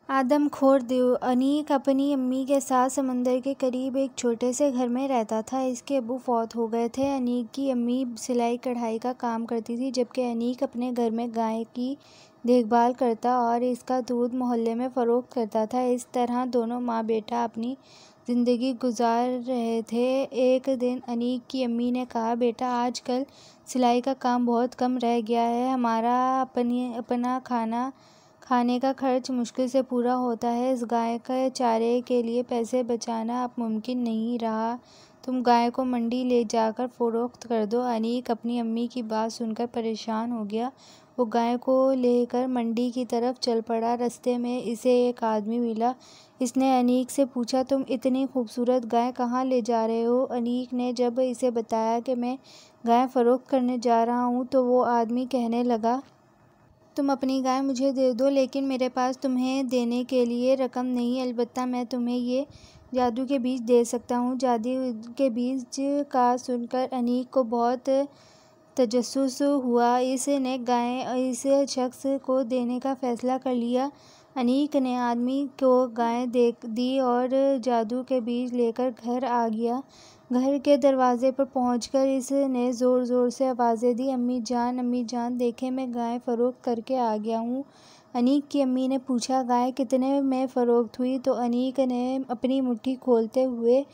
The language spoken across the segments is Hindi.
आदमखोर देव अनीक अपनी अम्मी के साथ समंदर के करीब एक छोटे से घर में रहता था। इसके अब्बू फौत हो गए थे। अनीक की अम्मी सिलाई कढ़ाई का काम करती थी, जबकि अनीक अपने घर में गाय की देखभाल करता और इसका दूध मोहल्ले में फ़रोख्त करता था। इस तरह दोनों माँ बेटा अपनी ज़िंदगी गुजार रहे थे। एक दिन अनीक की अम्मी ने कहा, बेटा आजकल सिलाई का काम बहुत कम रह गया है। हमारा अपना खाने का खर्च मुश्किल से पूरा होता है। इस गाय के चारे के लिए पैसे बचाना अब मुमकिन नहीं रहा। तुम गाय को मंडी ले जाकर फ़रोख्त कर दो। अनीक अपनी अम्मी की बात सुनकर परेशान हो गया। वो गाय को लेकर मंडी की तरफ चल पड़ा। रास्ते में इसे एक आदमी मिला। इसने अनीक से पूछा, तुम इतनी खूबसूरत गाय कहाँ ले जा रहे हो? अनीक ने जब इसे बताया कि मैं गाय फ़रोख्त करने जा रहा हूँ, तो वो आदमी कहने लगा, तुम अपनी गाय मुझे दे दो, लेकिन मेरे पास तुम्हें देने के लिए रकम नहीं। अलबत्ता मैं तुम्हें ये जादू के बीज दे सकता हूँ। जादू के बीज का सुनकर अनीक को बहुत तजस्सुस हुआ। इसने गाय इस शख्स को देने का फ़ैसला कर लिया। अनीक ने आदमी को गाय दे दी और जादू के बीज लेकर घर आ गया। घर के दरवाजे पर पहुंचकर इसने ज़ोर-ज़ोर से आवाज़ें दी, अम्मी जान, देखें मैं गाय फ़रोख्त करके आ गया हूँ। अनीक की अम्मी ने पूछा, गाय कितने में फ़रोख्त हुई? तो अनीक ने अपनी मुट्ठी खोलते हुए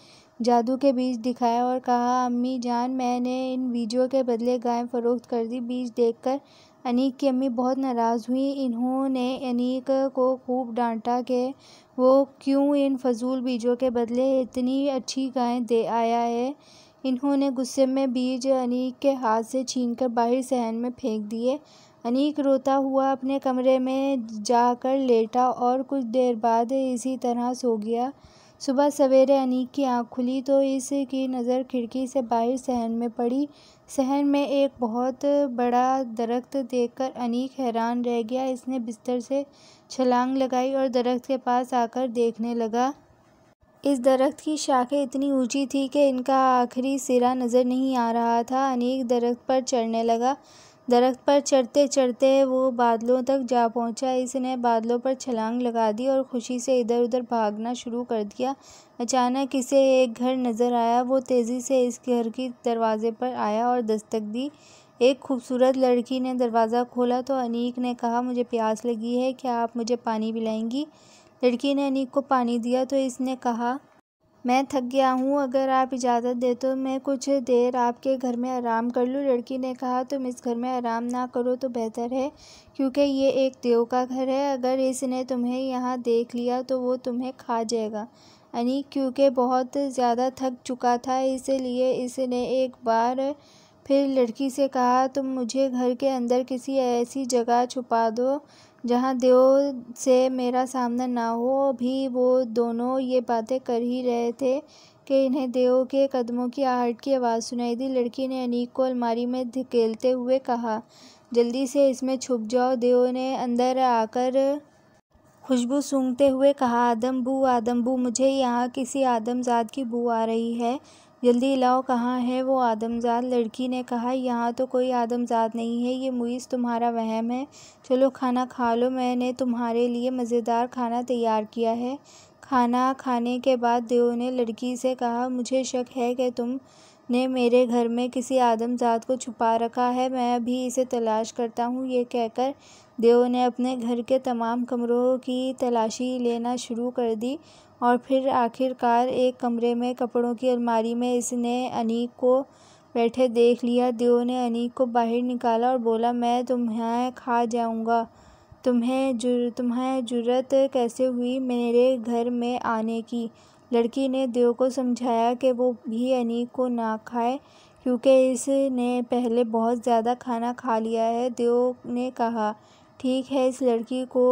जादू के बीज दिखाया और कहा, अम्मी जान, मैंने इन बीजों के बदले गाय फ़रोख्त कर दी। बीज देखकर अनीक की अम्मी बहुत नाराज़ हुई। इन्होंने अनीक को खूब डांटा कि वो क्यों इन फजूल बीजों के बदले इतनी अच्छी गाय दे आया है। इन्होंने गुस्से में बीज अनीक के हाथ से छीनकर बाहर सहन में फेंक दिए। अनीक रोता हुआ अपने कमरे में जाकर लेटा और कुछ देर बाद इसी तरह सो गया। सुबह सवेरे अनीक की आँख खुली तो इसकी नज़र खिड़की से बाहर सहन में पड़ी। सहन में एक बहुत बड़ा दरख्त देखकर अनीक हैरान रह गया। इसने बिस्तर से छलांग लगाई और दरख्त के पास आकर देखने लगा। इस दरख्त की शाखें इतनी ऊंची थी कि इनका आखिरी सिरा नज़र नहीं आ रहा था। अनीक दरख्त पर चढ़ने लगा। दरख्त पर चढ़ते चढ़ते वो बादलों तक जा पहुंचा। इसने बादलों पर छलांग लगा दी और खुशी से इधर उधर भागना शुरू कर दिया। अचानक इसे एक घर नज़र आया। वो तेज़ी से इस घर के दरवाजे पर आया और दस्तक दी। एक खूबसूरत लड़की ने दरवाज़ा खोला तो अनीक ने कहा, मुझे प्यास लगी है, क्या आप मुझे पानी पिलाएंगी? लड़की ने अनीक को पानी दिया तो इसने कहा, मैं थक गया हूँ, अगर आप इजाज़त दे तो मैं कुछ देर आपके घर में आराम कर लूँ। लड़की ने कहा, तुम इस घर में आराम ना करो तो बेहतर है, क्योंकि ये एक देव का घर है। अगर इसने तुम्हें यहाँ देख लिया तो वो तुम्हें खा जाएगा। अनीक क्योंकि बहुत ज़्यादा थक चुका था, इसलिए इसने एक बार फिर लड़की से कहा, तुम मुझे घर के अंदर किसी ऐसी जगह छुपा दो जहाँ देव से मेरा सामना ना हो। भी वो दोनों ये बातें कर ही रहे थे कि इन्हें देव के कदमों की आहट की आवाज़ सुनाई दी। लड़की ने अनीक को अलमारी में धकेलते हुए कहा, जल्दी से इसमें छुप जाओ। देव ने अंदर आकर खुशबू सूंघते हुए कहा, आदम बू, मुझे यहाँ किसी आदमजात की बू आ रही है, जल्दी लाओ, कहाँ है वो आदमजात? लड़की ने कहा, यहाँ तो कोई आदमजात नहीं है, ये मुइज़ तुम्हारा वहम है। चलो खाना खा लो, मैंने तुम्हारे लिए मज़ेदार खाना तैयार किया है। खाना खाने के बाद देव ने लड़की से कहा, मुझे शक है कि तुमने मेरे घर में किसी आदमजात को छुपा रखा है, मैं अभी इसे तलाश करता हूँ। ये कहकर देव ने अपने घर के तमाम कमरों की तलाशी लेना शुरू कर दी और फिर आखिरकार एक कमरे में कपड़ों की अलमारी में इसने अनीक को बैठे देख लिया। देव ने अनीक को बाहर निकाला और बोला, मैं तुम्हें खा जाऊंगा। तुम्हें जुर्रत कैसे हुई मेरे घर में आने की? लड़की ने देव को समझाया कि वो भी अनीक को ना खाए, क्योंकि इसने पहले बहुत ज़्यादा खाना खा लिया है। देव ने कहा, ठीक है, इस लड़के को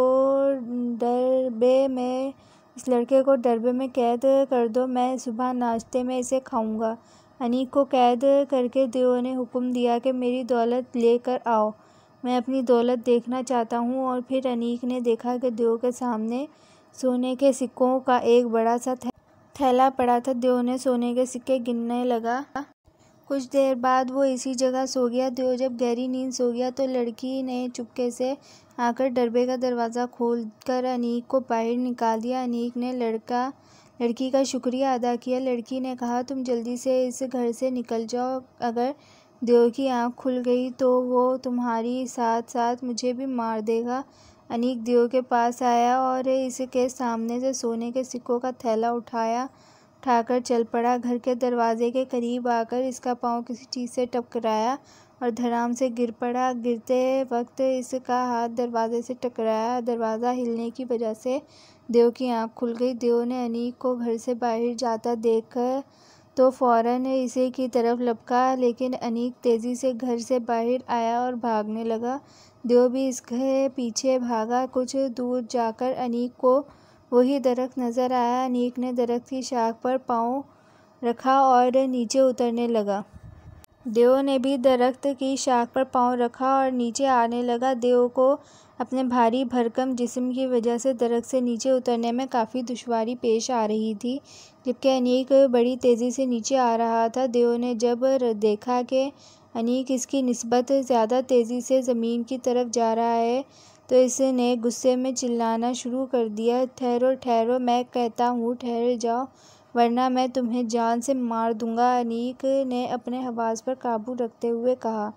डरबे में कैद कर दो, मैं सुबह नाश्ते में इसे खाऊंगा। अनीक को कैद करके देव ने हुक्म दिया कि मेरी दौलत लेकर आओ, मैं अपनी दौलत देखना चाहता हूँ। और फिर अनीक ने देखा कि देव के सामने सोने के सिक्कों का एक बड़ा सा थैला पड़ा था। देव ने सोने के सिक्के गिनने लगा। कुछ देर बाद वो इसी जगह सो गया। देव जब गहरी नींद सो गया तो लड़की ने चुपके से आकर डब्बे का दरवाज़ा खोलकर अनीक को बाहर निकाल दिया। अनीक ने लड़की का शुक्रिया अदा किया। लड़की ने कहा, तुम जल्दी से इस घर से निकल जाओ। अगर देव की आँख खुल गई तो वो तुम्हारी साथ साथ मुझे भी मार देगा। अनीक देव के पास आया और इसके सामने से सोने के सिक्कों का थैला उठाकर चल पड़ा। घर के दरवाजे के करीब आकर इसका पाँव किसी चीज़ से टकराया और धड़ाम से गिर पड़ा। गिरते वक्त इसका हाथ दरवाजे से टकराया। दरवाज़ा हिलने की वजह से देव की आँख खुल गई। देव ने अनीक को घर से बाहर जाता देखा तो फौरन इसे की तरफ लपका, लेकिन अनीक तेज़ी से घर से बाहर आया और भागने लगा। देव भी इसके पीछे भागा। कुछ दूर जाकर अनीक को वही दरख्त नज़र आया। अनीक ने दरख्त की शाख पर पाँव रखा और नीचे उतरने लगा। देव ने भी दरख्त की शाख पर पाँव रखा और नीचे आने लगा। देव को अपने भारी भरकम जिस्म की वजह से दरख्त से नीचे उतरने में काफ़ी दुश्वारी पेश आ रही थी, जबकि अनीक बड़ी तेज़ी से नीचे आ रहा था। देव ने जब देखा कि अनीक इसकी निस्बत ज़्यादा तेज़ी से ज़मीन की तरफ जा रहा है तो इसने गुस्से में चिल्लाना शुरू कर दिया, ठहरो ठहरो, मैं कहता हूँ ठहर जाओ, वरना मैं तुम्हें जान से मार दूंगा। अनीक ने अपने हवास पर काबू रखते हुए कहा,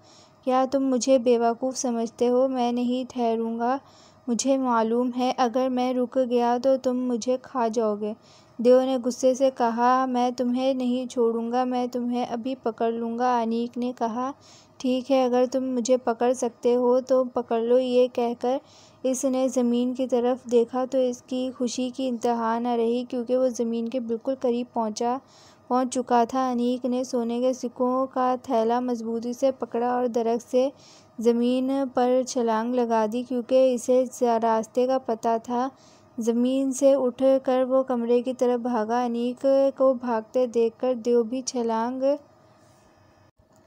क्या तुम मुझे बेवकूफ़ समझते हो? मैं नहीं ठहरूंगा। मुझे मालूम है अगर मैं रुक गया तो तुम मुझे खा जाओगे। देव ने गुस्से से कहा, मैं तुम्हें नहीं छोड़ूंगा, मैं तुम्हें अभी पकड़ लूँगा। अनीक ने कहा, ठीक है, अगर तुम मुझे पकड़ सकते हो तो पकड़ लो। ये कहकर इसने ज़मीन की तरफ देखा तो इसकी खुशी की इंतहा न रही, क्योंकि वो ज़मीन के बिल्कुल करीब पहुंच चुका था। अनीक ने सोने के सिक्कों का थैला मजबूती से पकड़ा और दरख्त से ज़मीन पर छलांग लगा दी, क्योंकि इसे रास्ते का पता था। ज़मीन से उठकर वो कमरे की तरफ भागा। अनीक को भागते देखकर देव भी छलांग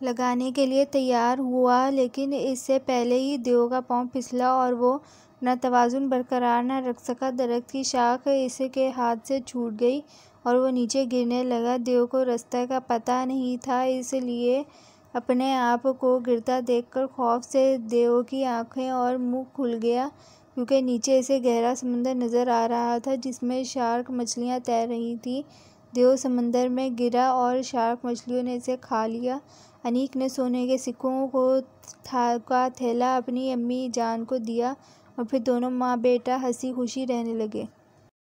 लगाने के लिए तैयार हुआ, लेकिन इससे पहले ही देव का पाँव फिसला और वो अपना तवाज़ुन बरकरार न रख सका। दरख्त की शाख इसके हाथ से छूट गई और वो नीचे गिरने लगा। देव को रास्ते का पता नहीं था, इसलिए अपने आप को गिरता देखकर खौफ से देव की आँखें और मुँह खुल गया, क्योंकि नीचे इसे गहरा समंदर नज़र आ रहा था जिसमें शार्क मछलियाँ तैर रही थीं। देव समंदर में गिरा और शार्क मछलियों ने इसे खा लिया। अनीक ने सोने के सिक्कों का थैला अपनी अम्मी जान को दिया और फिर दोनों माँ बेटा हंसी खुशी रहने लगे।